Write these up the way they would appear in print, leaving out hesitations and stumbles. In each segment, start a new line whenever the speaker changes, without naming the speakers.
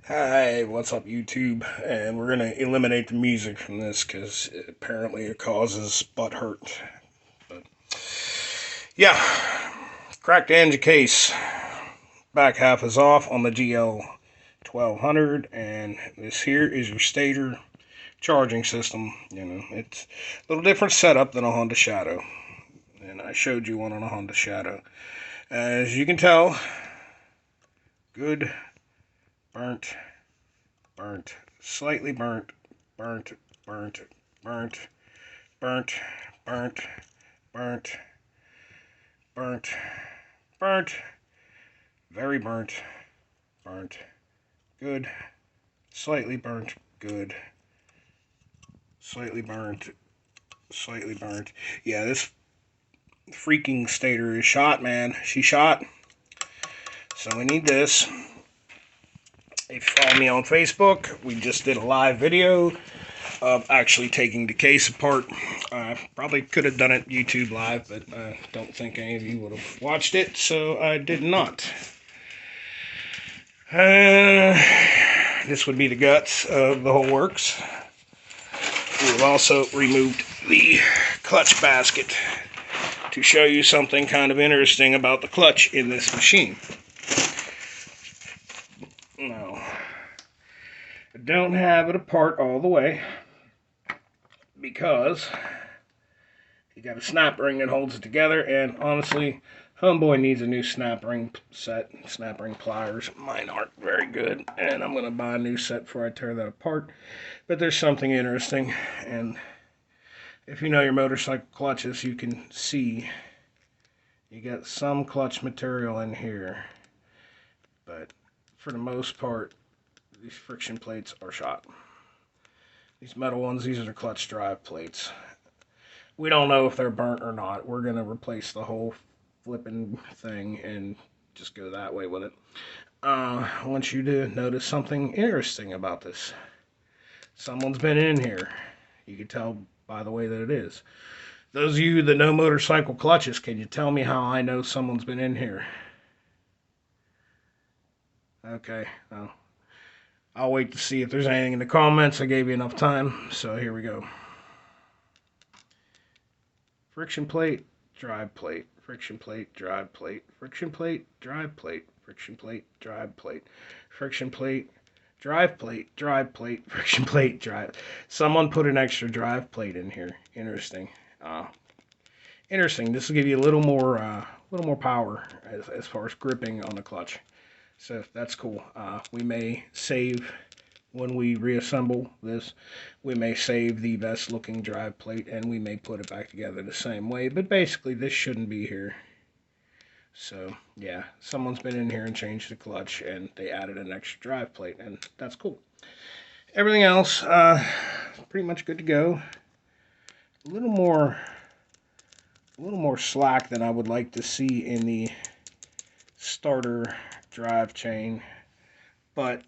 Hi, what's up, YouTube? And we're gonna eliminate the music from this because apparently it causes butt hurt. But yeah, cracked engine case. Back half is off on the GL1200, and this here is your stator charging system. It's a little different setup than a Honda Shadow, and I showed you one on a Honda Shadow. As you can tell, good, burnt, burnt, slightly burnt, burnt, burnt, burnt, burnt, burnt, burnt, burnt, burnt, very burnt, burnt, good, slightly burnt, good, slightly burnt, slightly burnt. Yeah, this freaking stator is shot, man. She shot. So we need this. If you follow me on Facebook, we just did a live video of actually taking the case apart. Probably could have done it YouTube live, but I don't think any of you would have watched it, so I did not. This would be the guts of the whole works. We've also removed the clutch basket to show you something kind of interesting about the clutch in this machine. Now, I don't have it apart all the way because you got a snap ring that holds it together, and honestly, homeboy needs a new snap ring set, snap ring pliers. Mine aren't very good, and I'm going to buy a new set before I tear that apart. But there's something interesting, and if you know your motorcycle clutches, you can see you got some clutch material in here, but for the most part, these friction plates are shot. These metal ones, these are the clutch drive plates. We don't know if they're burnt or not. We're going to replace the whole flipping thing and just go that way with it. I want you to notice something interesting about this. Someone's been in here. You can tell by the way that it is. Those of you that know motorcycle clutches, can you tell me how I know someone's been in here? Okay, well, I'll wait to see if there's anything in the comments. I gave you enough time, so here we go. Friction plate, drive plate, friction plate, drive plate, friction plate, drive plate, friction plate, drive plate, friction plate, drive plate, drive plate, friction plate, drive. Someone put an extra drive plate in here. Interesting. Interesting. This will give you a little more power as far as gripping on the clutch. So that's cool. We may save when we reassemble this. We may save the best looking drive plate and we may put it back together the same way. But basically, this shouldn't be here. So yeah, someone's been in here and changed the clutch and they added an extra drive plate, and that's cool. Everything else, pretty much good to go. A little more slack than I would like to see in the starter drive chain, but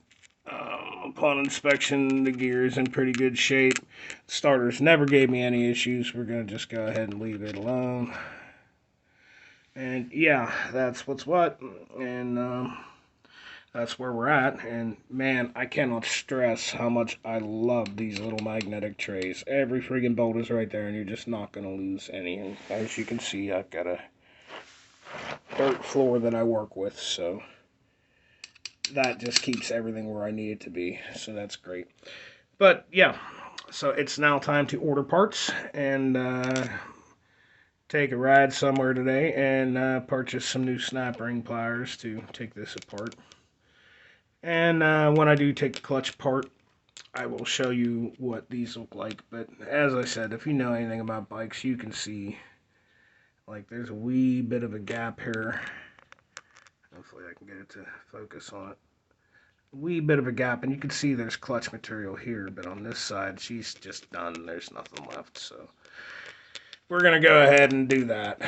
upon inspection, the gear is in pretty good shape. Starters never gave me any issues. We're going to just go ahead and leave it alone. And yeah, that's what's what. And that's where we're at. And man, I cannot stress how much I love these little magnetic trays. Every friggin' bolt is right there, and you're just not going to lose any. And as you can see, I've got a dirt floor that I work with, so that just keeps everything where I need it to be. So that's great. But yeah, so it's now time to order parts and take a ride somewhere today and purchase some new snap ring pliers to take this apart. And when I do take the clutch apart, I will show you what these look like. But as I said, if you know anything about bikes, you can see like there's a wee bit of a gap here. Hopefully I can get it to focus on it. A wee bit of a gap, and you can see there's clutch material here, but on this side she's just done. There's nothing left, so we're gonna go ahead and do that.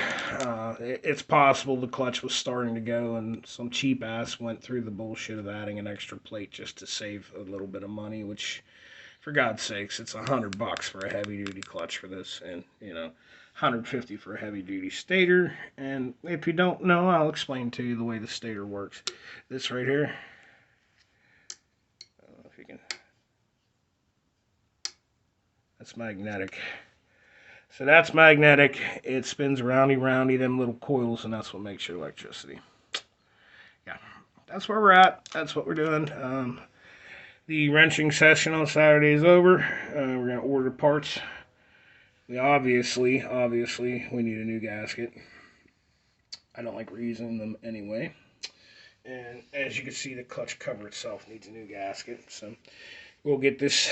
It's possible the clutch was starting to go and some cheap ass went through the bullshit of adding an extra plate just to save a little bit of money, which for God's sakes, it's $100 for a heavy duty clutch for this, and $150 for a heavy duty stator. And if you don't know, I'll explain to you the way the stator works. This right here, you can. That's magnetic. So that's magnetic. It spins roundy, them little coils, and that's what makes your electricity. Yeah, that's where we're at. That's what we're doing. The wrenching session on Saturday is over. We're going to order parts. We obviously, we need a new gasket. I don't like reusing them anyway. And as you can see, the clutch cover itself needs a new gasket. So we'll get this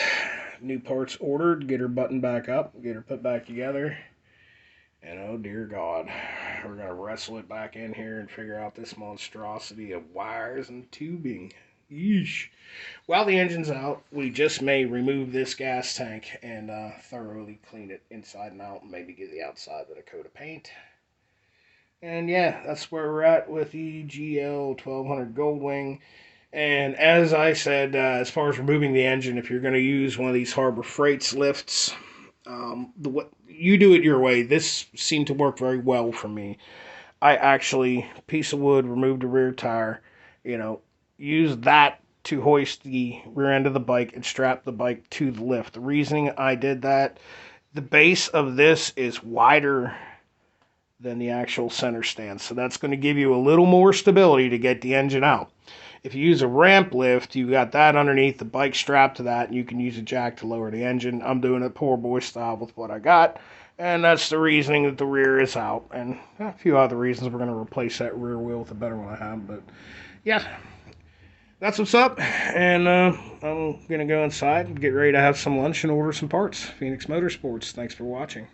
new parts ordered, get her buttoned back up, get her put back together. And oh dear God, we're going to wrestle it back in here and figure out this monstrosity of wires and tubing. Yeesh. While the engine's out, we just may remove this gas tank and thoroughly clean it inside and out, and maybe give the outside with a coat of paint. And yeah, that's where we're at with the gl1200 goldwing. And as I said, as far as removing the engine, if you're going to use one of these Harbor Freight's lifts, you do it your way. This seemed to work very well for me. I actually, piece of wood, removed the rear tire, use that to hoist the rear end of the bike and strap the bike to the lift. The reasoning I did that, the base of this is wider than the actual center stand, so that's going to give you a little more stability to get the engine out. If you use a ramp lift, you got that underneath, the bike strapped to that, and you can use a jack to lower the engine. I'm doing it poor boy style with what I got, and that's the reasoning that the rear is out, and a few other reasons. We're going to replace that rear wheel with a better one I have, but yeah, that's what's up. And I'm going to go inside and get ready to have some lunch and order some parts. Phoenix Motorsports, thanks for watching.